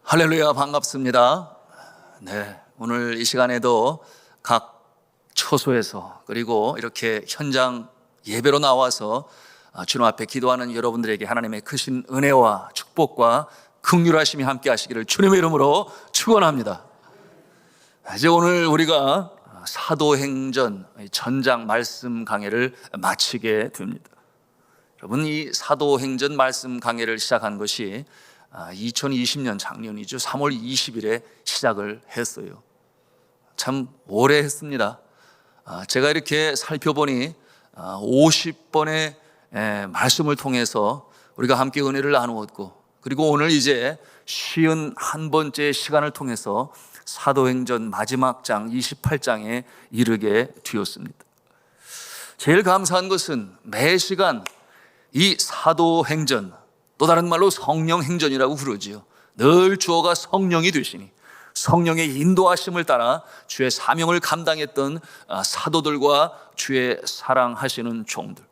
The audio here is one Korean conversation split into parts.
할렐루야, 반갑습니다. 네, 오늘 이 시간에도 각 처소에서 그리고 이렇게 현장 예배로 나와서 주님 앞에 기도하는 여러분들에게 하나님의 크신 은혜와 축복과 긍휼하심이 함께 하시기를 주님의 이름으로 축원합니다. 이제 오늘 우리가 사도행전 전장 말씀 강해를 마치게 됩니다. 여러분, 이 사도행전 말씀 강해를 시작한 것이 2020년 작년이죠. 3월 20일에 시작을 했어요. 참 오래 했습니다. 제가 이렇게 살펴보니 50번의 말씀을 통해서 우리가 함께 은혜를 나누었고, 그리고 오늘 이제 51번째 시간을 통해서 사도행전 마지막 장 28장에 이르게 되었습니다. 제일 감사한 것은 매 시간 이 사도행전, 또 다른 말로 성령행전이라고 부르지요. 늘 주어가 성령이 되시니 성령의 인도하심을 따라 주의 사명을 감당했던 사도들과 주의 사랑하시는 종들,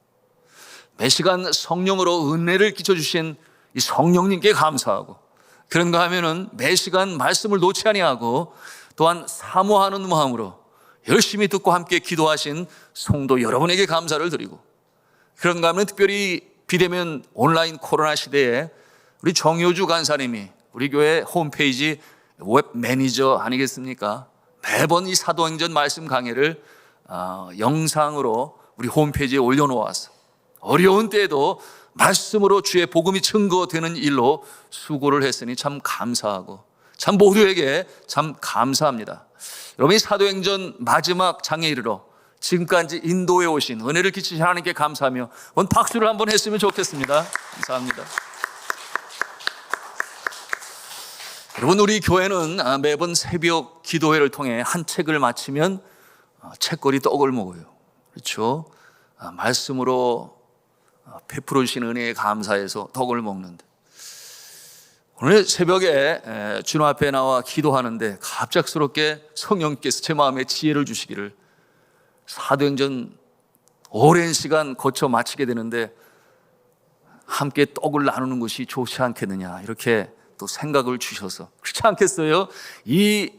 매 시간 성령으로 은혜를 끼쳐주신 이 성령님께 감사하고, 그런가 하면은 매 시간 말씀을 놓지 아니하고 또한 사모하는 마음으로 열심히 듣고 함께 기도하신 성도 여러분에게 감사를 드리고, 그런가 하면 특별히 비대면 온라인 코로나 시대에 우리 정효주 간사님이 우리 교회 홈페이지 웹 매니저 아니겠습니까? 매번 이 사도행전 말씀 강해를 영상으로 우리 홈페이지에 올려놓아서 어려운 때에도 말씀으로 주의 복음이 증거되는 일로 수고를 했으니 참 감사하고, 참 모두에게 참 감사합니다. 여러분, 이 사도행전 마지막 장에 이르러 지금까지 인도에 오신 은혜를 끼치신 하나님께 감사하며 오늘 박수를 한번 했으면 좋겠습니다. 감사합니다. 여러분, 우리 교회는 매번 새벽 기도회를 통해 한 책을 마치면 책거리 떡을 먹어요. 그렇죠? 말씀으로 베풀어 주신 은혜에 감사해서 떡을 먹는데, 오늘 새벽에 주님 앞에 나와 기도하는데 갑작스럽게 성령께서 제 마음에 지혜를 주시기를, 사도행전 오랜 시간 거쳐 마치게 되는데 함께 떡을 나누는 것이 좋지 않겠느냐, 이렇게 또 생각을 주셔서, 그렇지 않겠어요? 이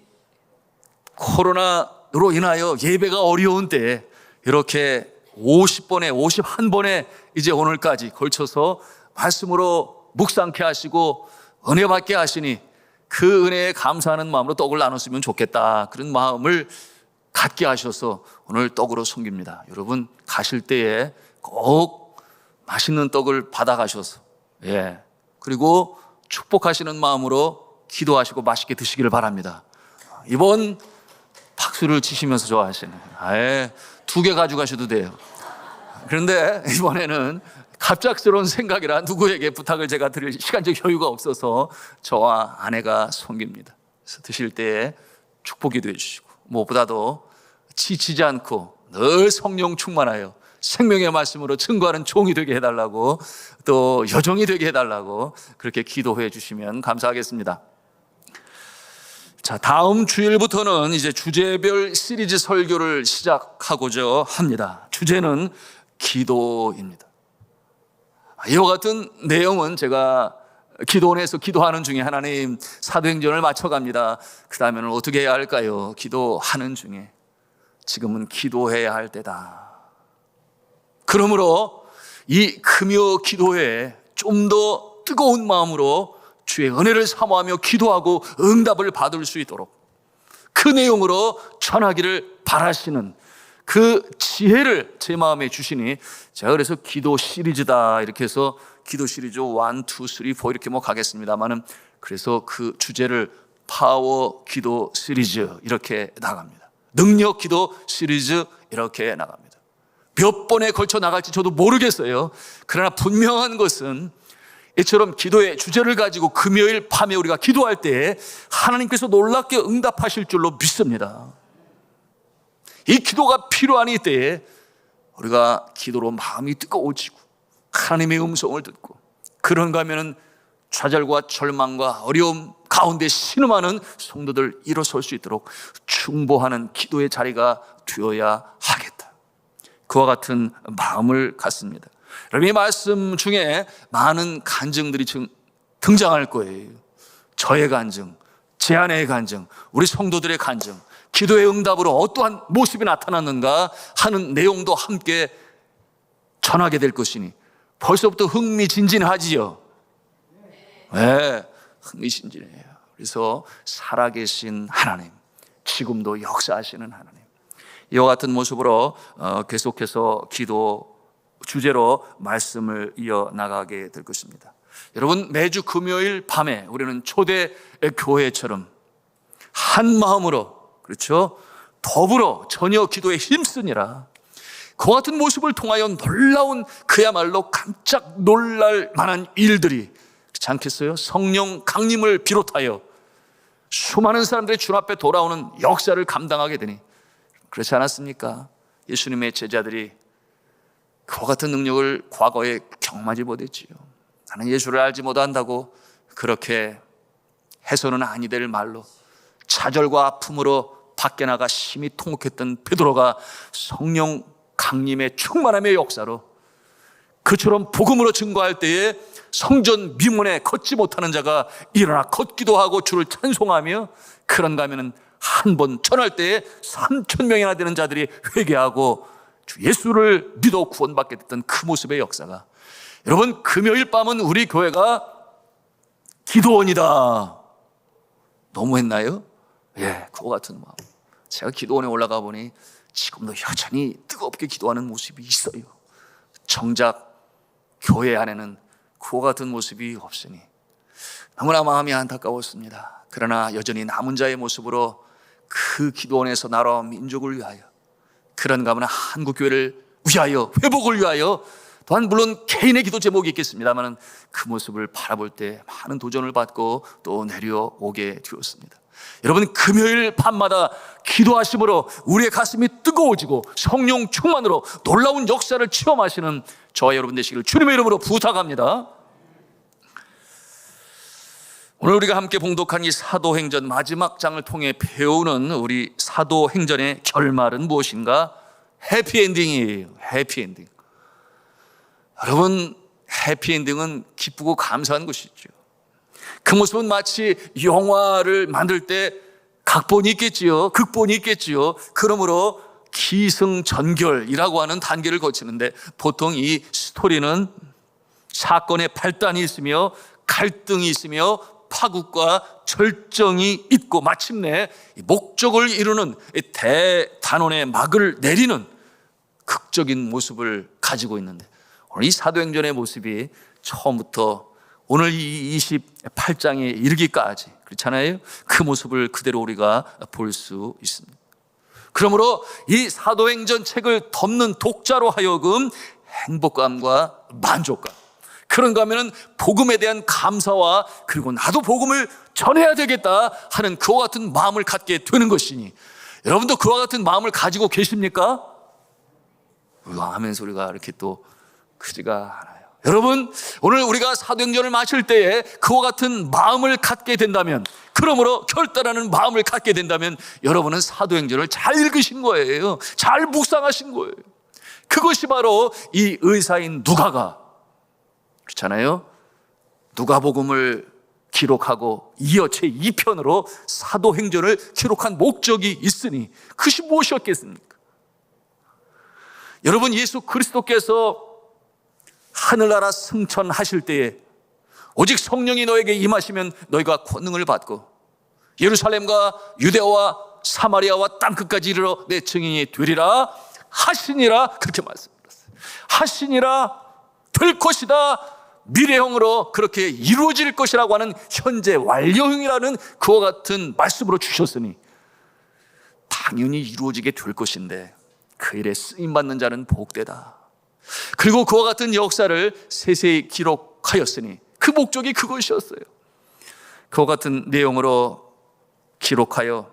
코로나로 인하여 예배가 어려운 때에 이렇게 50번에 51번에 이제 오늘까지 걸쳐서 말씀으로 묵상케 하시고 은혜 받게 하시니 그 은혜에 감사하는 마음으로 떡을 나눴으면 좋겠다, 그런 마음을 갖게 하셔서 오늘 떡으로 섬깁니다. 여러분, 가실 때에 꼭 맛있는 떡을 받아가셔서, 그리고 축복하시는 마음으로 기도하시고 맛있게 드시기를 바랍니다. 이번 박수를 치시면서 좋아하시는, 2개 가져가셔도 돼요. 그런데 이번에는 갑작스러운 생각이라 누구에게 부탁을 제가 드릴 시간적 여유가 없어서 저와 아내가 섬깁니다. 그래서 드실 때에 축복이 되어주시고, 무엇보다도 지치지 않고 늘 성령 충만하여 생명의 말씀으로 증거하는 종이 되게 해달라고, 또 여종이 되게 해달라고 그렇게 기도해 주시면 감사하겠습니다. 자, 다음 주일부터는 이제 주제별 시리즈 설교를 시작하고자 합니다. 주제는 기도입니다. 이와 같은 내용은 제가 기도원에서 기도하는 중에, 하나님 사도행전을 마쳐갑니다, 그 다음에는 어떻게 해야 할까요? 기도하는 중에 지금은 기도해야 할 때다. 그러므로 이 금요 기도회에 좀 더 뜨거운 마음으로 주의 은혜를 사모하며 기도하고 응답을 받을 수 있도록 그 내용으로 전하기를 바라시는 그 지혜를 제 마음에 주시니, 제가 그래서 기도 시리즈다 이렇게 해서 기도 시리즈 1, 2, 3, 4 이렇게 가겠습니다만은, 그래서 그 주제를 파워 기도 시리즈 이렇게 나갑니다. 능력 기도 시리즈 이렇게 나갑니다. 몇 번에 걸쳐 나갈지 저도 모르겠어요. 그러나 분명한 것은 이처럼 기도의 주제를 가지고 금요일 밤에 우리가 기도할 때 하나님께서 놀랍게 응답하실 줄로 믿습니다. 이 기도가 필요한 이때에 우리가 기도로 마음이 뜨거워지고 하나님의 음성을 듣고, 그런가 하면은 좌절과 절망과 어려움 가운데 신음하는 성도들 일어설 수 있도록 충보하는 기도의 자리가 되어야 하겠다. 그와 같은 마음을 갖습니다. 여러분, 이 말씀 중에 많은 간증들이 등장할 거예요. 저의 간증, 제 아내의 간증, 우리 성도들의 간증, 기도의 응답으로 어떠한 모습이 나타났는가 하는 내용도 함께 전하게 될 것이니 벌써부터 흥미진진하지요. 네, 흥미진진해요. 그래서 살아계신 하나님, 지금도 역사하시는 하나님, 이와 같은 모습으로 계속해서 기도 주제로 말씀을 이어나가게 될 것입니다. 여러분, 매주 금요일 밤에 우리는 초대 교회처럼 한 마음으로, 그렇죠, 더불어 전혀 기도에 힘쓰니라, 그와 같은 모습을 통하여 놀라운, 그야말로 깜짝 놀랄 만한 일들이, 그렇지 않겠어요? 성령 강림을 비롯하여 수많은 사람들이 주 앞에 돌아오는 역사를 감당하게 되니, 그렇지 않았습니까? 예수님의 제자들이 그와 같은 능력을 과거에 경험하지 못했지요. 나는 예수를 알지 못한다고 그렇게 해서는 아니 될 말로 좌절과 아픔으로 밖에 나가 심히 통곡했던 베드로가 성령 강림의 충만함의 역사로 그처럼 복음으로 증거할 때에 성전 미문에 걷지 못하는 자가 일어나 걷기도 하고 주를 찬송하며, 그런가 하면은 한 번 전할 때에 3,000명이나 되는 자들이 회개하고 주 예수를 믿어 구원받게 됐던 그 모습의 역사가, 여러분, 금요일 밤은 우리 교회가 기도원이다. 너무했나요? 예, 그와 같은 마음. 제가 기도원에 올라가 보니 지금도 여전히 뜨겁게 기도하는 모습이 있어요. 정작 교회 안에는 그와 같은 모습이 없으니 너무나 마음이 안타까웠습니다. 그러나 여전히 남은 자의 모습으로 그 기도원에서 나라와 민족을 위하여, 그런가 하면 한국교회를 위하여, 회복을 위하여, 또한 물론 개인의 기도 제목이 있겠습니다만 그 모습을 바라볼 때 많은 도전을 받고 또 내려오게 되었습니다. 여러분, 금요일 밤마다 기도하심으로 우리의 가슴이 뜨거워지고 성령 충만으로 놀라운 역사를 체험하시는 저와 여러분 되시기를 주님의 이름으로 부탁합니다. 오늘 우리가 함께 봉독한 이 사도행전 마지막 장을 통해 배우는 우리 사도행전의 결말은 무엇인가? 해피엔딩이에요. 해피엔딩. 여러분, 해피엔딩은 기쁘고 감사한 것이죠. 그 모습은 마치 영화를 만들 때 각본이 있겠지요, 극본이 있겠지요. 그러므로 기승전결이라고 하는 단계를 거치는데, 보통 이 스토리는 사건의 발단이 있으며 갈등이 있으며 파국과 절정이 있고 마침내 목적을 이루는 대단원의 막을 내리는 극적인 모습을 가지고 있는데, 오늘 이 사도행전의 모습이 처음부터 오늘 이 28장에 이르기까지, 그렇잖아요, 그 모습을 그대로 우리가 볼 수 있습니다. 그러므로 이 사도행전 책을 덮는 독자로 하여금 행복감과 만족감, 그런가 하면 복음에 대한 감사와, 그리고 나도 복음을 전해야 되겠다 하는 그와 같은 마음을 갖게 되는 것이니, 여러분도 그와 같은 마음을 가지고 계십니까? 아멘 소리가 이렇게 또 크지가 않아요. 여러분, 오늘 우리가 사도행전을 마실 때에 그와 같은 마음을 갖게 된다면, 그러므로 결단하는 마음을 갖게 된다면 여러분은 사도행전을 잘 읽으신 거예요. 잘 묵상하신 거예요. 그것이 바로 이 의사인 누가가, 그렇잖아요, 누가복음을 기록하고 이어 제2편으로 사도행전을 기록한 목적이 있으니 그것이 무엇이었겠습니까? 여러분, 예수 그리스도께서 하늘나라 승천하실 때에 오직 성령이 너에게 임하시면 너희가 권능을 받고 예루살렘과 유대와 사마리아와 땅끝까지 이르러 내 증인이 되리라 하시니라, 그렇게 말씀드렸어요. 하시니라, 될 것이다, 미래형으로 그렇게 이루어질 것이라고 하는 현재 완료형이라는 그와 같은 말씀으로 주셨으니 당연히 이루어지게 될 것인데, 그 일에 쓰임받는 자는 복되다. 그리고 그와 같은 역사를 세세히 기록하였으니 그 목적이 그것이었어요. 그와 같은 내용으로 기록하여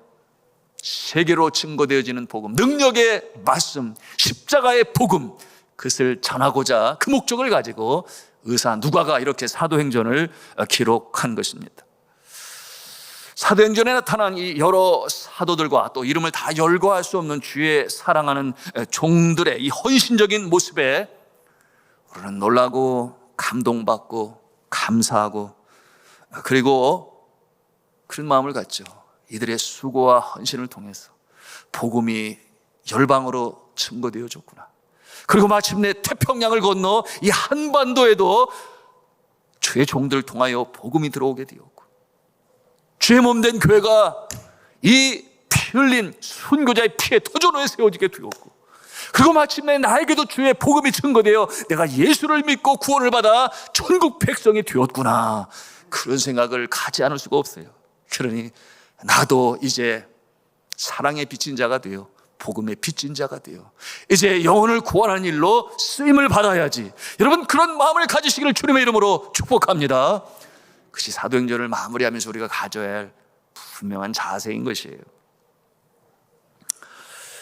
세계로 증거되어지는 복음, 능력의 말씀, 십자가의 복음, 그것을 전하고자 그 목적을 가지고 의사 누가가 이렇게 사도행전을 기록한 것입니다. 사도행전에 나타난 이 여러 사도들과 또 이름을 다 열거할 수 없는 주의 사랑하는 종들의 이 헌신적인 모습에 우리는 놀라고 감동받고 감사하고 그리고 그런 마음을 갖죠. 이들의 수고와 헌신을 통해서 복음이 열방으로 증거되어졌구나. 그리고 마침내 태평양을 건너 이 한반도에도 주의 종들을 통하여 복음이 들어오게 되었고, 주의 몸된 교회가 이 피 흘린 순교자의 피에 터전에 세워지게 되었고, 그리고 마침내 나에게도 주의 복음이 증거되어 내가 예수를 믿고 구원을 받아 천국 백성이 되었구나. 그런 생각을 가지 않을 수가 없어요. 그러니 나도 이제 사랑의 빚진 자가 되어 복음의 빚진 자가 되어 이제 영혼을 구원하는 일로 쓰임을 받아야지. 여러분, 그런 마음을 가지시기를 주님의 이름으로 축복합니다. 그것이 사도행전을 마무리하면서 우리가 가져야 할 분명한 자세인 것이에요.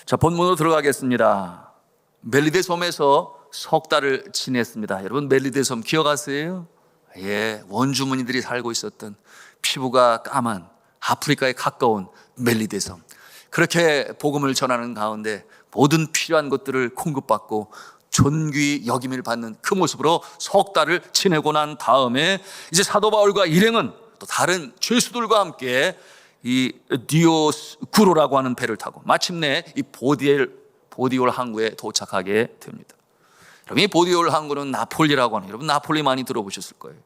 자, 본문으로 들어가겠습니다. 멜리데 섬에서 석 달을 지냈습니다. 여러분, 멜리데 섬 기억하세요? 예, 원주민들이 살고 있었던 피부가 까만 아프리카에 가까운 멜리데 섬. 그렇게 복음을 전하는 가운데 모든 필요한 것들을 공급받고 존귀 여김을 받는 그 모습으로 석 달을 지내고 난 다음에 이제 사도 바울과 일행은 또 다른 죄수들과 함께 이 디오스구로라고 하는 배를 타고 마침내 이 보디올 항구에 도착하게 됩니다. 여러분, 이 보디올 항구는 나폴리라고 하는, 여러분 나폴리 많이 들어보셨을 거예요.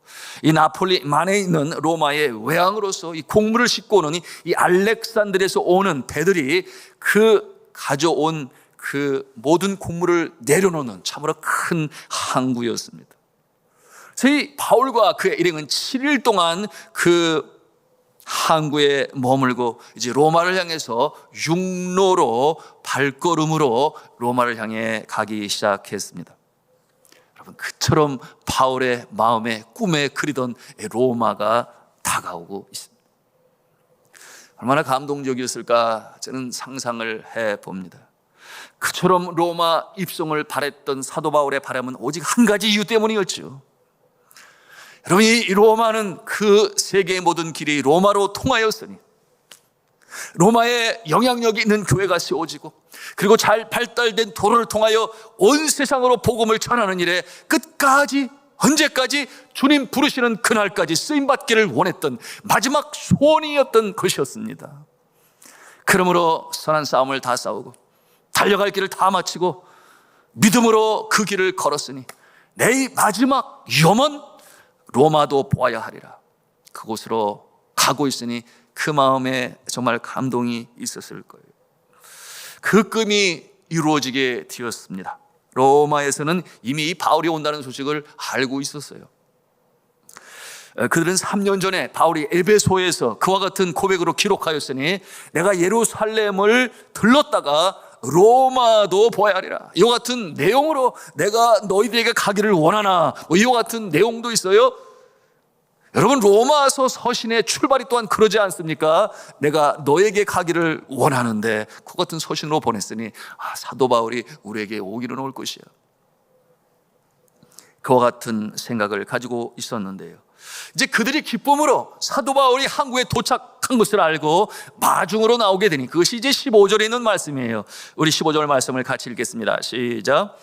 이 나폴리만에 있는 로마의 외항으로서 이 곡물을 싣고 오는 이 알렉산드리아에서 오는 배들이 그 가져온 그 모든 곡물을 내려놓는 참으로 큰 항구였습니다. 그래서 이 바울과 그의 일행은 7일 동안 그 항구에 머물고 이제 로마를 향해서 육로로 발걸음으로 로마를 향해 가기 시작했습니다. 여러분, 그처럼 바울의 마음에 꿈에 그리던 로마가 다가오고 있습니다. 얼마나 감동적이었을까 저는 상상을 해봅니다. 그처럼 로마 입성을 바랬던 사도 바울의 바람은 오직 한 가지 이유 때문이었죠. 여러분, 이 로마는 그 세계의 모든 길이 로마로 통하였으니 로마에 영향력이 있는 교회가 세워지고 그리고 잘 발달된 도로를 통하여 온 세상으로 복음을 전하는 일에 끝까지 언제까지 주님 부르시는 그날까지 쓰임받기를 원했던 마지막 소원이었던 것이었습니다. 그러므로 선한 싸움을 다 싸우고 달려갈 길을 다 마치고 믿음으로 그 길을 걸었으니 내 마지막 염원 로마도 보아야 하리라. 그곳으로 가고 있으니 그 마음에 정말 감동이 있었을 거예요. 그 꿈이 이루어지게 되었습니다. 로마에서는 이미 바울이 온다는 소식을 알고 있었어요. 그들은 3년 전에 바울이 에베소에서 그와 같은 고백으로 기록하였으니 내가 예루살렘을 들렀다가 로마도 보아야 하리라. 이와 같은 내용으로 내가 너희들에게 가기를 원하나, 이와 같은 내용도 있어요. 여러분, 로마서 서신의 출발이 또한 그러지 않습니까? 내가 너에게 가기를 원하는데 그 같은 서신으로 보냈으니 사도 바울이 우리에게 오기는 올 것이야. 그와 같은 생각을 가지고 있었는데요, 이제 그들이 기쁨으로 사도 바울이 항구에 도착한 것을 알고 마중으로 나오게 되니 그것이 이제 15절에 있는 말씀이에요. 우리 15절 말씀을 같이 읽겠습니다. 시작.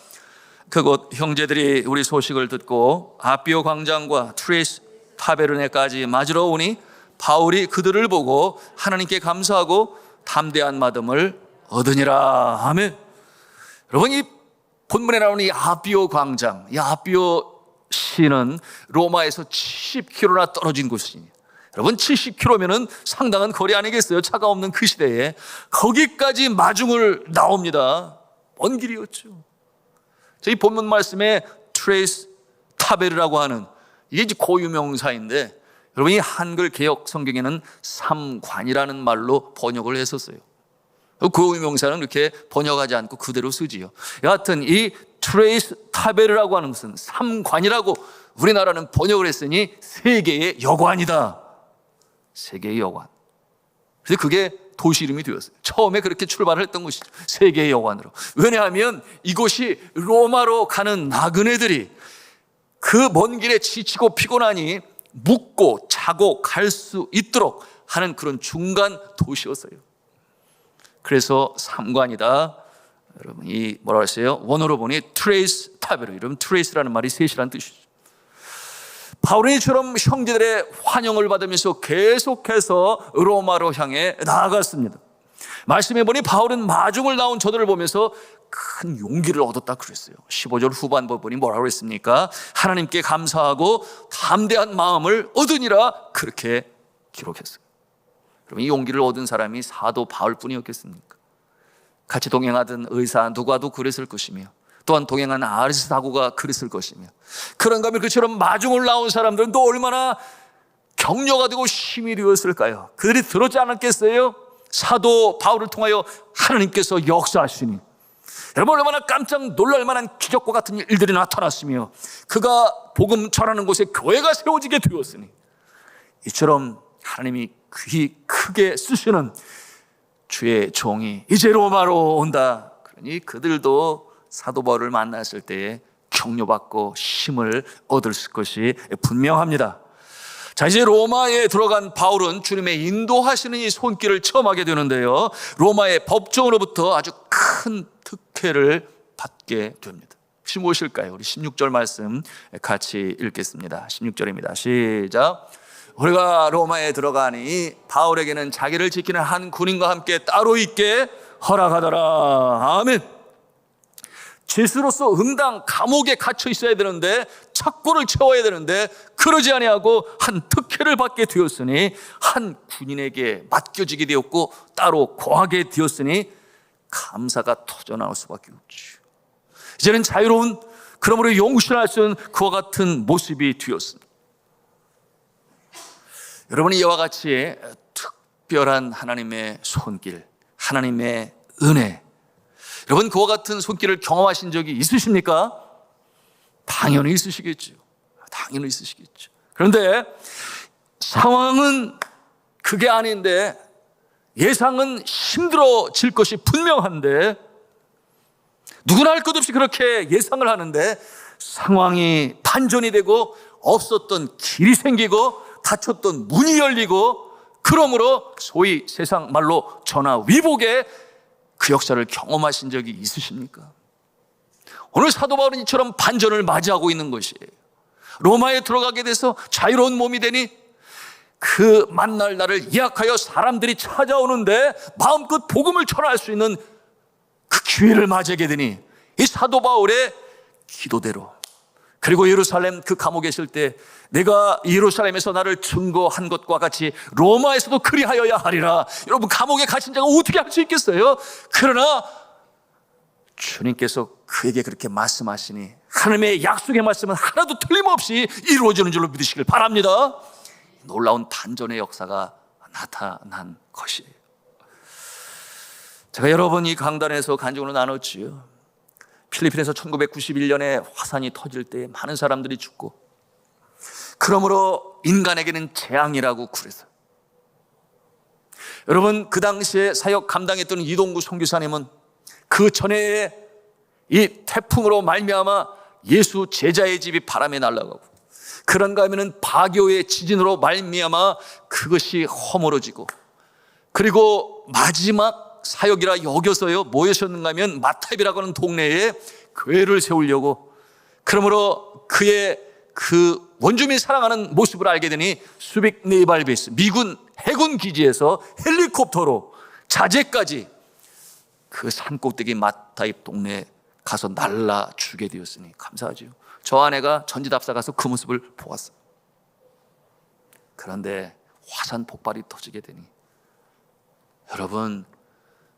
그곳 형제들이 우리 소식을 듣고 아비오 광장과 트레이스 타베르네까지 맞으러 오니 바울이 그들을 보고 하나님께 감사하고 담대한 마음을 얻으니라. 아멘. 여러분, 이 본문에 나오는 이 아비오 광장, 이 아비오 시는 로마에서 70km나 떨어진 곳이니, 여러분 70km면은 상당한 거리 아니겠어요? 차가 없는 그 시대에 거기까지 마중을 나옵니다. 먼 길이었죠. 저희 본문 말씀에 트레이스 타베르라고 하는 이게 이제 고유명사인데, 여러분 이 한글 개역 성경에는 삼관이라는 말로 번역을 했었어요. 고유명사는 그렇게 번역하지 않고 그대로 쓰지요. 여하튼 이 트레이스 타베르라고 하는 것은 삼관이라고 우리나라는 번역을 했으니 세계의 여관이다. 세계의 여관. 그래서 그게 도시 이름이 되었어요. 처음에 그렇게 출발을 했던 것이죠. 세계의 여관으로. 왜냐하면 이곳이 로마로 가는 나그네들이 그 먼 길에 지치고 피곤하니 묵고 자고 갈 수 있도록 하는 그런 중간 도시였어요. 그래서 삼관이다. 여러분 이 뭐라고 했어요? 원어로 보니 트레이스 타베르, 이러면 트레이스라는 말이 셋이라는 뜻이죠. 바울은 이처럼 형제들의 환영을 받으면서 계속해서 로마로 향해 나아갔습니다. 말씀해 보니 바울은 마중을 나온 저들을 보면서 큰 용기를 얻었다 그랬어요. 15절 후반부 보니 뭐라고 했습니까? 하나님께 감사하고 담대한 마음을 얻으니라, 그렇게 기록했어요. 그럼 이 용기를 얻은 사람이 사도 바울뿐이었겠습니까? 같이 동행하던 의사 누가도 그랬을 것이며, 또한 동행한 아리스다고가 그랬을 것이며, 그런가 하면 그처럼 마중을 나온 사람들은 또 얼마나 격려가 되고 힘이 되었을까요? 그들이 들었지 않았겠어요? 사도 바울을 통하여 하나님께서 역사하시니, 여러분 얼마나 깜짝 놀랄 만한 기적과 같은 일들이 나타났으며, 그가 복음 전하는 곳에 교회가 세워지게 되었으니, 이처럼 하나님이 귀히 크게 쓰시는 주의 종이 이제 로마로 온다. 그러니 그들도 사도 바울을 만났을 때에 격려받고 힘을 얻을 것이 분명합니다. 자, 이제 로마에 들어간 바울은 주님의 인도하시는 이 손길을 처음 하게 되는데요, 로마의 법정으로부터 아주 큰 특혜를 받게 됩니다. 혹시 무엇일까요? 우리 16절 말씀 같이 읽겠습니다. 16절입니다. 시작. 우리가 로마에 들어가니 바울에게는 자기를 지키는 한 군인과 함께 따로 있게 허락하더라. 아멘. 죄수로서 응당 감옥에 갇혀 있어야 되는데, 착고를 채워야 되는데 그러지 아니하고 한 특혜를 받게 되었으니, 한 군인에게 맡겨지게 되었고 따로 거하게 되었으니 감사가 터져나올 수밖에 없죠. 이제는 자유로운, 그러므로 용신할 수 있는 그와 같은 모습이 되었습니다. 여러분이 이와 같이 특별한 하나님의 손길, 하나님의 은혜, 여러분 그와 같은 손길을 경험하신 적이 있으십니까? 당연히 있으시겠죠. 당연히 있으시겠죠. 그런데 상황은 그게 아닌데, 예상은 힘들어질 것이 분명한데, 누구나 할 것 없이 그렇게 예상을 하는데, 상황이 반전이 되고 없었던 길이 생기고 닫혔던 문이 열리고, 그러므로 소위 세상 말로 전화위복의 그 역사를 경험하신 적이 있으십니까? 오늘 사도 바울은 이처럼 반전을 맞이하고 있는 것이에요. 로마에 들어가게 돼서 자유로운 몸이 되니, 그 만날 날을 예약하여 사람들이 찾아오는데 마음껏 복음을 전할 수 있는 그 기회를 맞이하게 되니, 이 사도 바울의 기도대로, 그리고 예루살렘 그 감옥에 있을 때 내가 예루살렘에서 나를 증거한 것과 같이 로마에서도 그리하여야 하리라. 여러분 감옥에 갇힌 자가 어떻게 할 수 있겠어요? 그러나 주님께서 그에게 그렇게 말씀하시니 하나님의 약속의 말씀은 하나도 틀림없이 이루어지는 줄로 믿으시길 바랍니다. 놀라운 반전의 역사가 나타난 것이에요. 제가 여러 번 이 강단에서 간증으로 나눴지요. 필리핀에서 1991년에 화산이 터질 때 많은 사람들이 죽고, 그러므로 인간에게는 재앙이라고 그랬어요. 여러분 그 당시에 사역 감당했던 이동구 선교사님은 그 전에 이 태풍으로 말미암아 예수 제자의 집이 바람에 날아가고, 그런가 하면은 바교의 지진으로 말미암아 그것이 허물어지고, 그리고 마지막 사역이라 여겨서요 뭐였었는가 하면 마탑이라고 하는 동네에 교회를 세우려고, 그러므로 그의 그 원주민 사랑하는 모습을 알게 되니 수빅 네이발 베이스, 미군 해군 기지에서 헬리콥터로 자재까지 그 산꼭대기 마타입 동네에 가서 날라주게 되었으니 감사하죠. 저 아내가 전지답사 가서 그 모습을 보았어요. 그런데 화산 폭발이 터지게 되니, 여러분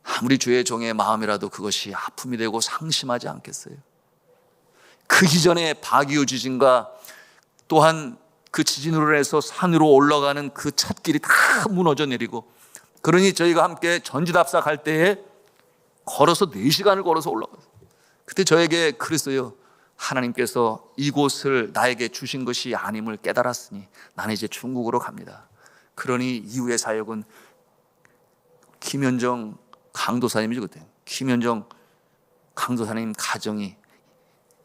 아무리 주의 종의 마음이라도 그것이 아픔이 되고 상심하지 않겠어요? 그 이전에 바기오 지진과 또한 그 지진으로 해서 산으로 올라가는 그 찻길이 다 무너져 내리고, 그러니 저희가 함께 전지답사 갈 때에 걸어서 4시간을 걸어서 올라갔어요. 그때 저에게 그랬어요. 하나님께서 이곳을 나에게 주신 것이 아님을 깨달았으니 나는 이제 중국으로 갑니다. 그러니 이후의 사역은 김현정 강도사님이죠. 그때 김현정 강도사님 가정이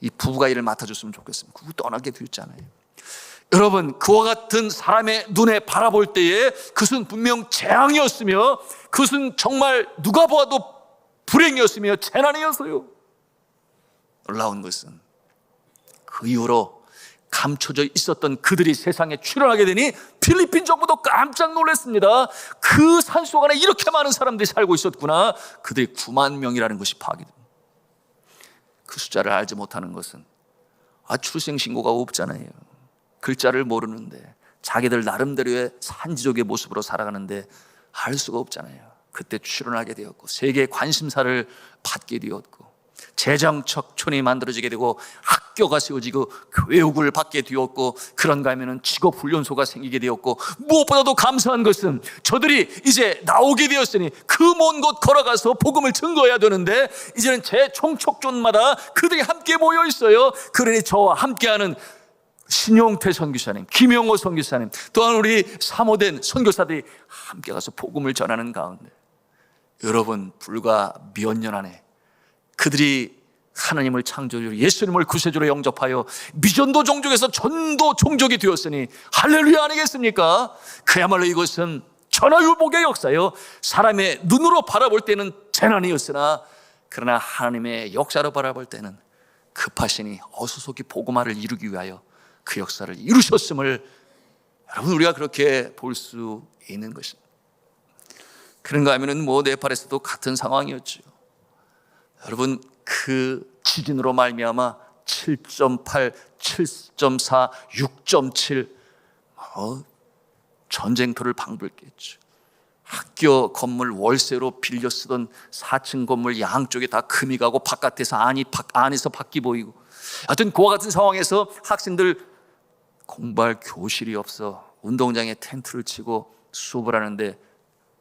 이 부부가 일을 맡아줬으면 좋겠습니다. 그거 떠나게 되었잖아요. 여러분, 그와 같은 사람의 눈에 바라볼 때에 그것은 분명 재앙이었으며 그것은 정말 누가 보아도 불행이었으며 재난이었어요. 놀라운 것은 그 이후로 감춰져 있었던 그들이 세상에 출현하게 되니 필리핀 정부도 깜짝 놀랐습니다. 그 산속 안에 이렇게 많은 사람들이 살고 있었구나. 그들이 9만 명이라는 것이 파악됩니다. 그 숫자를 알지 못하는 것은 출생신고가 없잖아요. 글자를 모르는데 자기들 나름대로의 산지족의 모습으로 살아가는데 알 수가 없잖아요. 그때 출현하게 되었고 세계의 관심사를 받게 되었고 재정척촌이 만들어지게 되고 학교가 세워지고 교육을 받게 되었고 그런가 하면은 직업훈련소가 생기게 되었고 무엇보다도 감사한 것은 저들이 이제 나오게 되었으니 그 먼 곳 걸어가서 복음을 증거해야 되는데 이제는 제 총척촌마다 그들이 함께 모여 있어요. 그러니 저와 함께하는 신용태 선교사님, 김영호 선교사님, 또한 우리 사모된 선교사들이 함께 가서 복음을 전하는 가운데 여러분, 불과 몇 년 안에 그들이 하나님을 창조주로 예수님을 구세주로 영접하여 미전도 종족에서 전도 종족이 되었으니 할렐루야 아니겠습니까? 그야말로 이것은 전화유복의 역사요. 사람의 눈으로 바라볼 때는 재난이었으나 그러나 하나님의 역사로 바라볼 때는 급하시니 어수속히 복음화를 이루기 위하여 그 역사를 이루셨음을 여러분 우리가 그렇게 볼 수 있는 것입니다. 그런가 하면은 네팔에서도 같은 상황이었죠. 여러분, 그 지진으로 말미암아 7.8, 7.4, 6.7 전쟁터를 방불케 했죠. 학교 건물 월세로 빌려 쓰던 4층 건물 양쪽에 다 금이 가고 바깥에서 안에서 밖이 보이고 하여튼 그와 같은 상황에서 학생들 공부할 교실이 없어 운동장에 텐트를 치고 수업을 하는데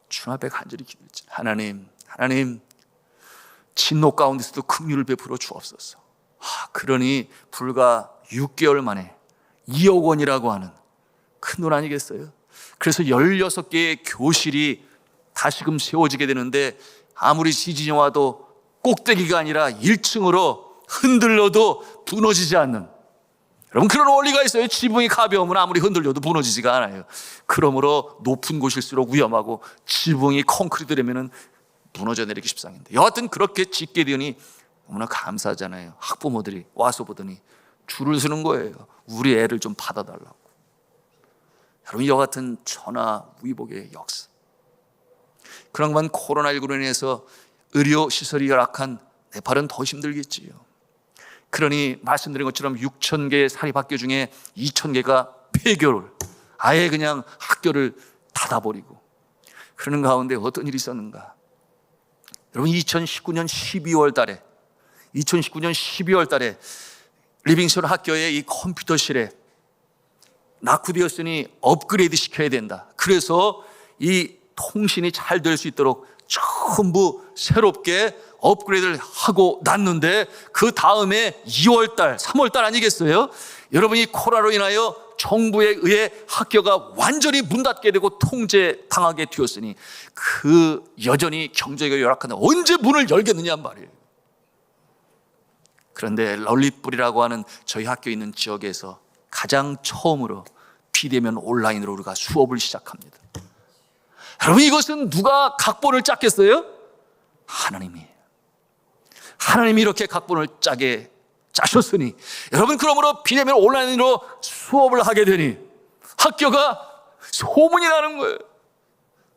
주 앞에 간절히 기도했죠. 하나님 진노 가운데서도 긍휼을 베풀어 주옵소서. 그러니 불과 6개월 만에 2억 원이라고 하는 큰 돈 아니겠어요? 그래서 16개의 교실이 다시금 세워지게 되는데 아무리 지진이 와도 꼭대기가 아니라 1층으로 흔들려도 무너지지 않는, 여러분 그런 원리가 있어요. 지붕이 가벼우면 아무리 흔들려도 무너지지가 않아요. 그러므로 높은 곳일수록 위험하고 지붕이 콘크리트라면 무너져 내리기 십상인데 여하튼 그렇게 짓게 되니 너무나 감사하잖아요. 학부모들이 와서 보더니 줄을 서는 거예요. 우리 애를 좀 받아달라고. 여러분, 이와 같은 전화위복의 역사. 그런만 코로나19로 인해서 의료시설이 열악한 네팔은 더 힘들겠지요. 그러니 말씀드린 것처럼 6,000개의 사립학교 중에 2,000개가 폐교를, 아예 그냥 학교를 닫아버리고 그러는 가운데 어떤 일이 있었는가. 여러분, 2019년 12월 달에 리빙스턴 학교의 이 컴퓨터실에 낙후되었으니 업그레이드 시켜야 된다. 그래서 이 통신이 잘 될 수 있도록 전부 새롭게 업그레이드를 하고 놨는데 그 다음에 2월달, 3월달 아니겠어요? 여러분이 코로나로 인하여 정부에 의해 학교가 완전히 문 닫게 되고 통제당하게 되었으니 그 여전히 경제가 열악한데 언제 문을 열겠느냐 말이에요. 그런데 럴리뿌리라고 하는 저희 학교에 있는 지역에서 가장 처음으로 비대면 온라인으로 우리가 수업을 시작합니다. 여러분, 이것은 누가 각본을 짰겠어요? 하나님이 이렇게 각본을 짜셨으니 여러분, 그러므로 비대면 온라인으로 수업을 하게 되니 학교가 소문이 나는 거예요.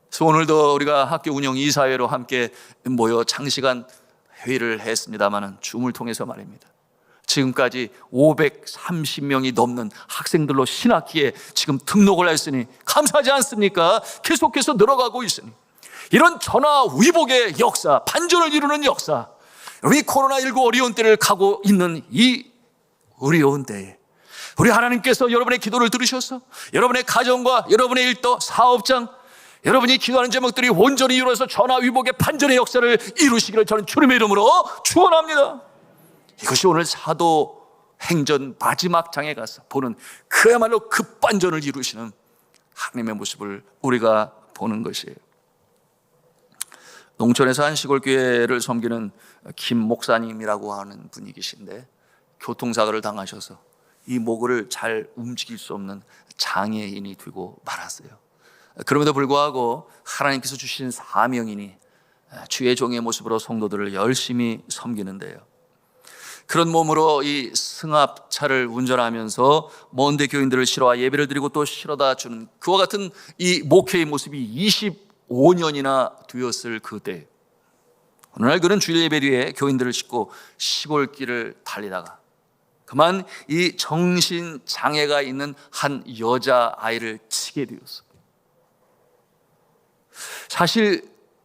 그래서 오늘도 우리가 학교 운영 이사회로 함께 모여 장시간 회의를 했습니다마는 줌을 통해서 말입니다. 지금까지 530명이 넘는 학생들로 신학기에 지금 등록을 했으니 감사하지 않습니까? 계속해서 늘어가고 있으니 이런 전화위복의 역사, 반전을 이루는 역사, 우리 코로나19 어려운 때를 가고 있는 이 어려운 때에 우리 하나님께서 여러분의 기도를 들으셔서 여러분의 가정과 여러분의 일도, 사업장, 여러분이 기도하는 제목들이 온전히 이루어서 전화위복의 반전의 역사를 이루시기를 저는 주님의 이름으로 축원합니다. 이것이 오늘 사도행전 마지막 장에 가서 보는 그야말로 급반전을 이루시는 하나님의 모습을 우리가 보는 것이에요. 농촌에서 한 시골교회를 섬기는 김 목사님이라고 하는 분이 계신데 교통사고를 당하셔서 이 목을 잘 움직일 수 없는 장애인이 되고 말았어요. 그럼에도 불구하고 하나님께서 주신 사명이니 주의 종의 모습으로 성도들을 열심히 섬기는데요. 그런 몸으로 이 승합차를 운전하면서 먼데 교인들을 실어와 예배를 드리고 또 실어다 주는 그와 같은 이 목회의 모습이 25년이나 되었을 그때, 어느 날 그는 주일 예배 뒤에 교인들을 싣고 시골길을 달리다가 그만 이 정신장애가 있는 한 여자아이를 치게 되었어요.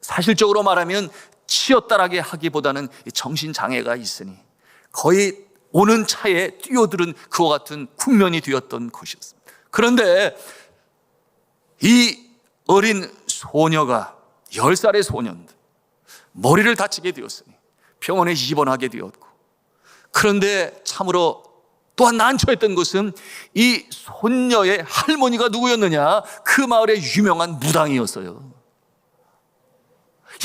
사실적으로 말하면 치였다라게 하기보다는 정신장애가 있으니 거의 오는 차에 뛰어드는 그와 같은 국면이 되었던 것이었습니다. 그런데 이 어린 소녀가 10살의 소년들, 머리를 다치게 되었으니 병원에 입원하게 되었고, 그런데 참으로 또한 난처했던 것은 이 손녀의 할머니가 누구였느냐? 그 마을의 유명한 무당이었어요.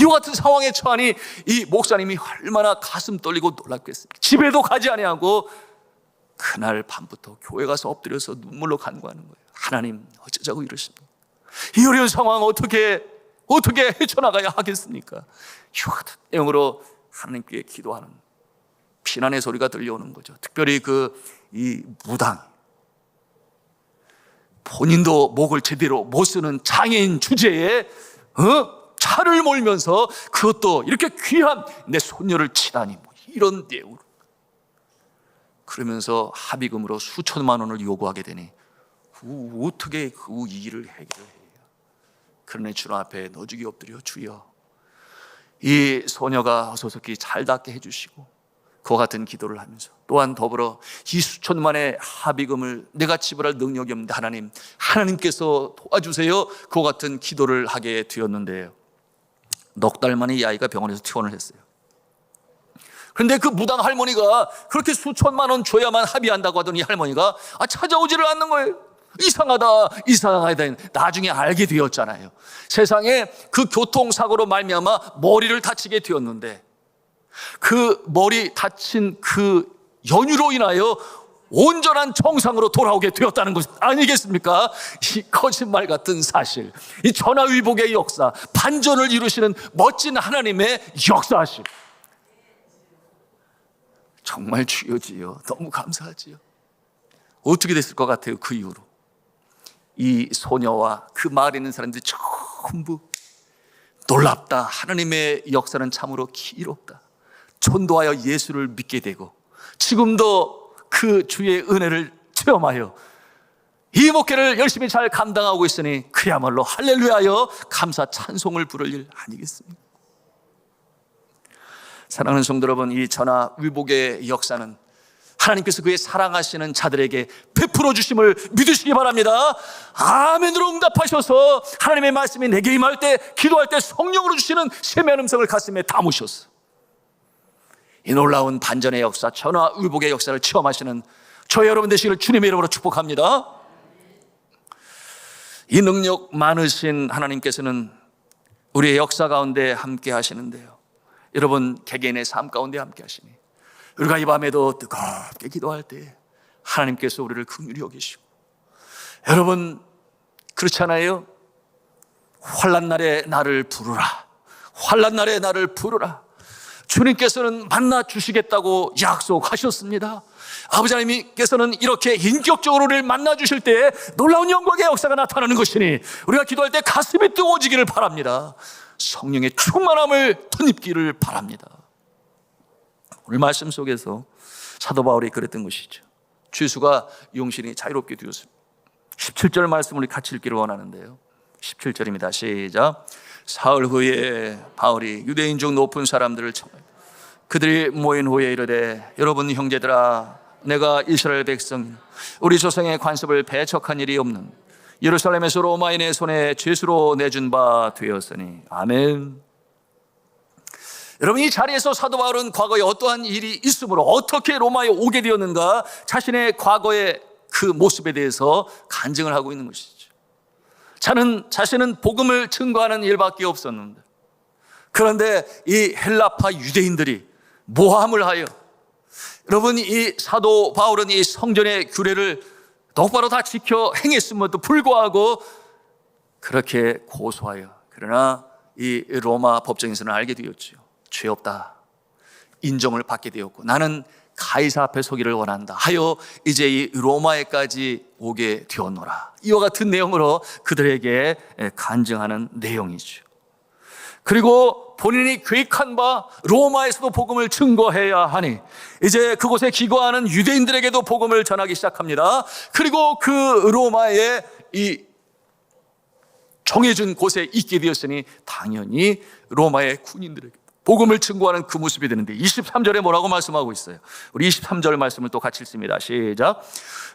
이와 같은 상황에 처하니 이 목사님이 얼마나 가슴 떨리고 놀랐겠습니까? 집에도 가지 아니하고 그날 밤부터 교회 가서 엎드려서 눈물로 간구하는 거예요. 하나님, 어쩌자고 이러십니까? 이 어려운 상황 어떻게 헤쳐나가야 하겠습니까? 이와 같은 내용으로 하나님께 기도하는 피난의 소리가 들려오는 거죠. 특별히 이 무당, 본인도 목을 제대로 못 쓰는 장애인 주제에 차를 몰면서 그것도 이렇게 귀한 내 손녀를 치다니, 이런 내용으로. 그러면서 합의금으로 수천만 원을 요구하게 되니 어떻게 그 일을 해결해요? 그러니 주님 앞에 너죽이 엎드려 주여, 이 소녀가 어서속히 잘 낫게 해주시고 그와 같은 기도를 하면서 또한 더불어 이 수천만의 합의금을 내가 지불할 능력이 없는데 하나님께서 도와주세요, 그와 같은 기도를 하게 되었는데요. 넉 달 만에 이 아이가 병원에서 퇴원을 했어요. 그런데 그 무당 할머니가 그렇게 수천만 원 줘야만 합의한다고 하더니 이 할머니가 찾아오지를 않는 거예요. 이상하다. 나중에 알게 되었잖아요. 세상에 그 교통사고로 말미암아 머리를 다치게 되었는데 그 머리 다친 그 연유로 인하여 온전한 정상으로 돌아오게 되었다는 것 아니겠습니까? 이 거짓말 같은 사실, 이 전화위복의 역사, 반전을 이루시는 멋진 하나님의 역사하심, 정말 주여지요. 너무 감사하지요. 어떻게 됐을 것 같아요? 그 이후로 이 소녀와 그 마을에 있는 사람들이 전부 놀랍다, 하나님의 역사는 참으로 기롭다, 전도하여 예수를 믿게 되고 지금도 그 주의 은혜를 체험하여 이 목회를 열심히 잘 감당하고 있으니 그야말로 할렐루야여 감사 찬송을 부를 일 아니겠습니까? 사랑하는 성도 여러분, 이 전화위복의 역사는 하나님께서 그의 사랑하시는 자들에게 베풀어 주심을 믿으시기 바랍니다. 아멘으로 응답하셔서 하나님의 말씀이 내게 임할 때, 기도할 때 성령으로 주시는 세미한 음성을 가슴에 담으셨어. 이 놀라운 반전의 역사, 전화위복의 역사를 체험하시는 저 여러분 되시기를 주님의 이름으로 축복합니다. 이 능력 많으신 하나님께서는 우리의 역사 가운데 함께 하시는데요, 여러분 개개인의 삶 가운데 함께 하시니 우리가 이 밤에도 뜨겁게 기도할 때 하나님께서 우리를 긍휼히 여기시고, 여러분 그렇지 않아요? 환난 날에 나를 부르라, 환난 날에 나를 부르라. 주님께서는 만나 주시겠다고 약속하셨습니다. 아버지 하나님께서는 이렇게 인격적으로 우리를 만나 주실 때 놀라운 영광의 역사가 나타나는 것이니 우리가 기도할 때 가슴이 뜨거워지기를 바랍니다. 성령의 충만함을 덧입기를 바랍니다. 오늘 말씀 속에서 사도 바울이 그랬던 것이죠. 죄수가 용신이 자유롭게 되었습니다. 17절 말씀 우리 같이 읽기를 원하는데요. 17절입니다. 시작. 사흘 후에 바울이 유대인 중 높은 사람들을 청하여 그들이 모인 후에 이르되, 여러분 형제들아, 내가 이스라엘 백성 우리 조상의 관습을 배척한 일이 없는 예루살렘에서 로마인의 손에 죄수로 내준 바 되었으니. 아멘. 여러분, 이 자리에서 사도 바울은 과거에 어떠한 일이 있으므로 어떻게 로마에 오게 되었는가, 자신의 과거의 그 모습에 대해서 간증을 하고 있는 것이죠. 자신은 복음을 증거하는 일밖에 없었는데, 그런데 이 헬라파 유대인들이 모함을 하여 여러분, 이 사도 바울은 이 성전의 규례를 똑바로 다 지켜 행했음에도 불구하고 그렇게 고소하여, 그러나 이 로마 법정에서는 알게 되었죠. 죄 없다, 인정을 받게 되었고, 나는 가이사 앞에 서기를 원한다 하여 이제 이 로마에까지 오게 되었노라. 이와 같은 내용으로 그들에게 간증하는 내용이죠. 그리고 본인이 계획한 바 로마에서도 복음을 증거해야 하니 이제 그곳에 기거하는 유대인들에게도 복음을 전하기 시작합니다. 그리고 그 로마의 이 정해준 곳에 있게 되었으니 당연히 로마의 군인들에게 복음을 증거하는 그 모습이 되는데, 23절에 뭐라고 말씀하고 있어요? 우리 23절 말씀을 또 같이 읽습니다. 시작.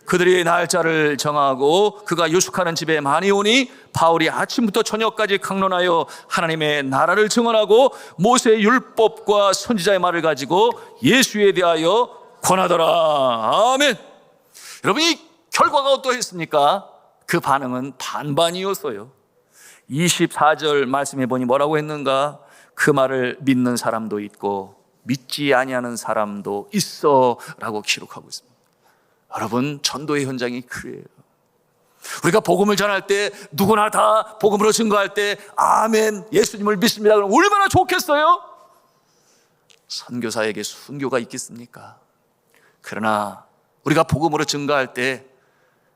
그들이 날짜를 정하고 그가 유숙하는 집에 많이 오니 바울이 아침부터 저녁까지 강론하여 하나님의 나라를 증언하고 모세의 율법과 선지자의 말을 가지고 예수에 대하여 권하더라. 아멘. 여러분, 이 결과가 어떠했습니까? 그 반응은 반반이었어요. 24절 말씀해 보니 뭐라고 했는가? 그 말을 믿는 사람도 있고 믿지 아니하는 사람도 있어 라고 기록하고 있습니다. 여러분, 전도의 현장이 그래요. 우리가 복음을 전할 때, 누구나 다 복음으로 증거할 때 아멘, 예수님을 믿습니다 그러면 얼마나 좋겠어요? 선교사에게 순교가 있겠습니까? 그러나 우리가 복음으로 증거할 때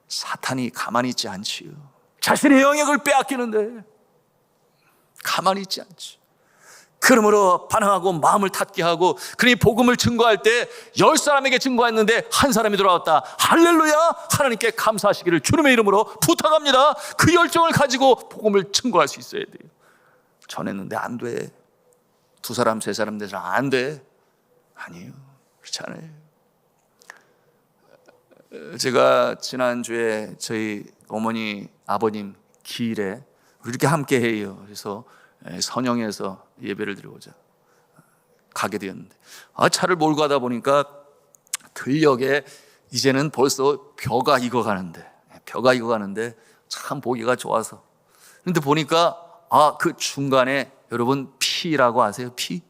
사탄이 가만히 있지 않지요. 자신의 영역을 빼앗기는데 가만히 있지 않지. 그러므로 반항하고 마음을 닫게 하고, 그러니 복음을 증거할 때 10사람에게 증거했는데 한 사람이 돌아왔다. 할렐루야, 하나님께 감사하시기를 주님의 이름으로 부탁합니다. 그 열정을 가지고 복음을 증거할 수 있어야 돼요. 전했는데 안 돼. 2사람 3사람 돼서 안 돼. 아니에요, 그렇지 않아요. 제가 지난주에 저희 어머니 아버님 기일에 이렇게 함께 해요. 그래서 선영에서 예배를 드리고자 가게 되었는데, 차를 몰고 가다 보니까 들녘에 이제는 벌써 벼가 익어가는데 참 보기가 좋아서, 그런데 보니까 그 중간에 여러분 피라고 아세요? 피?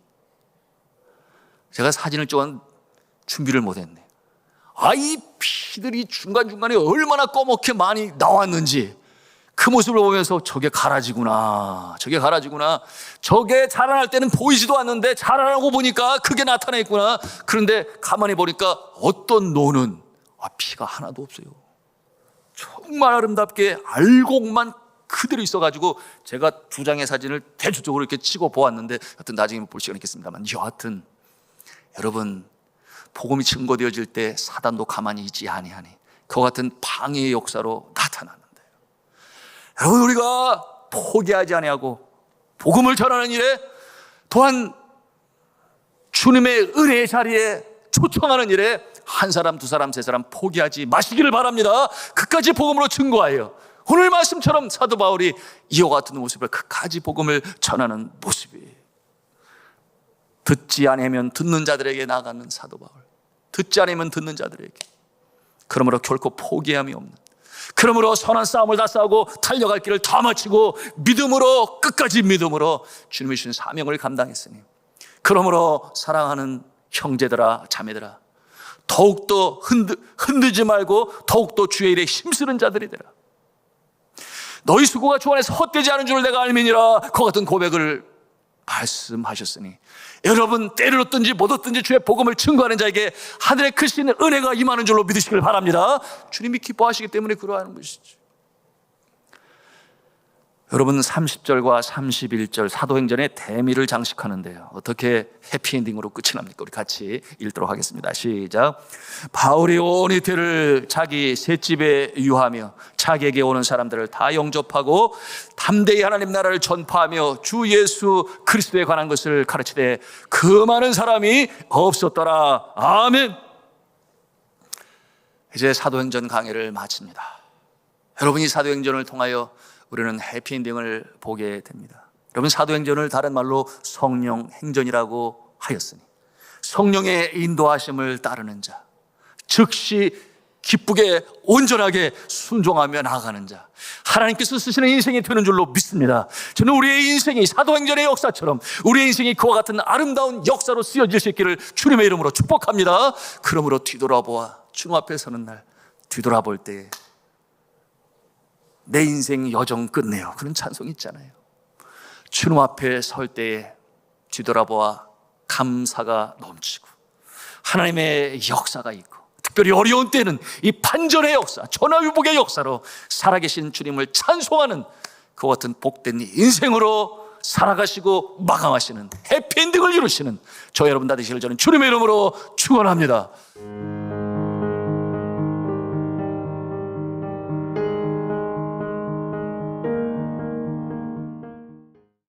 제가 사진을 찍은 준비를 못했네. 이 피들이 중간중간에 얼마나 꺼멓게 많이 나왔는지, 그 모습을 보면서 저게 가라지구나. 저게 자라날 때는 보이지도 않는데 자라나고 보니까 그게 나타나 있구나. 그런데 가만히 보니까 어떤 노는 피가 하나도 없어요. 정말 아름답게 알곡만 그대로 있어가지고 제가 2장의 사진을 대조적으로 이렇게 찍어 보았는데, 하여튼 나중에 볼 시간이 있겠습니다만, 여하튼 여러분, 복음이 증거되어질 때 사단도 가만히 있지 아니하니 그와 같은 방해의 역사로 나타나는, 여러분, 우리가 포기하지 아니하고 복음을 전하는 일에, 또한 주님의 은혜의 자리에 초청하는 일에 1사람, 2사람, 3사람 포기하지 마시기를 바랍니다. 끝까지 복음으로 증거하여 오늘 말씀처럼 사도 바울이 이와 같은 모습을 끝까지 복음을 전하는 모습이에요. 듣지 않으면 듣는 자들에게 나가는 사도 바울, 듣지 않으면 듣는 자들에게. 그러므로 결코 포기함이 없는, 그러므로 선한 싸움을 다 싸우고 달려갈 길을 다 마치고 믿음으로, 끝까지 믿음으로 주님이 주신 사명을 감당했으니, 그러므로 사랑하는 형제들아 자매들아, 더욱더 흔들지 말고 더욱더 주의 일에 힘쓰는 자들이 되라. 너희 수고가 주 안에서 헛되지 않은 줄 내가 알미니라. 그와 같은 고백을 말씀하셨으니, 여러분 때를 얻든지 못 얻든지 주의 복음을 증거하는 자에게 하늘의 크신 은혜가 임하는 줄로 믿으시길 바랍니다. 주님이 기뻐하시기 때문에 그러하는 것이죠. 여러분, 30절과 31절 사도행전의 대미를 장식하는데요, 어떻게 해피엔딩으로 끝이 납니까? 우리 같이 읽도록 하겠습니다. 시작. 바울이 온 이태를 자기 셋집에 유하며 자기에게 오는 사람들을 다 영접하고 담대히 하나님 나라를 전파하며 주 예수 그리스도에 관한 것을 가르치되 그 많은 사람이 없었더라. 아멘. 이제 사도행전 강해를 마칩니다. 여러분, 이 사도행전을 통하여 우리는 해피엔딩을 보게 됩니다. 여러분, 사도행전을 다른 말로 성령 행전이라고 하였으니, 성령의 인도하심을 따르는 자, 즉시 기쁘게 온전하게 순종하며 나아가는 자, 하나님께서 쓰시는 인생이 되는 줄로 믿습니다. 저는 우리의 인생이 사도행전의 역사처럼 우리의 인생이 그와 같은 아름다운 역사로 쓰여질 수 있기를 주님의 이름으로 축복합니다. 그러므로 뒤돌아보아 주님 앞에 서는 날 뒤돌아볼 때 내 인생 여정 끝내요, 그런 찬송이 있잖아요. 주님 앞에 설 때에 뒤돌아보아 감사가 넘치고 하나님의 역사가 있고, 특별히 어려운 때는 이 반전의 역사, 전화위복의 역사로 살아계신 주님을 찬송하는 그 같은 복된 인생으로 살아가시고 마감하시는 해피엔딩을 이루시는 저 여러분 다 되시길 저는 주님의 이름으로 축원합니다.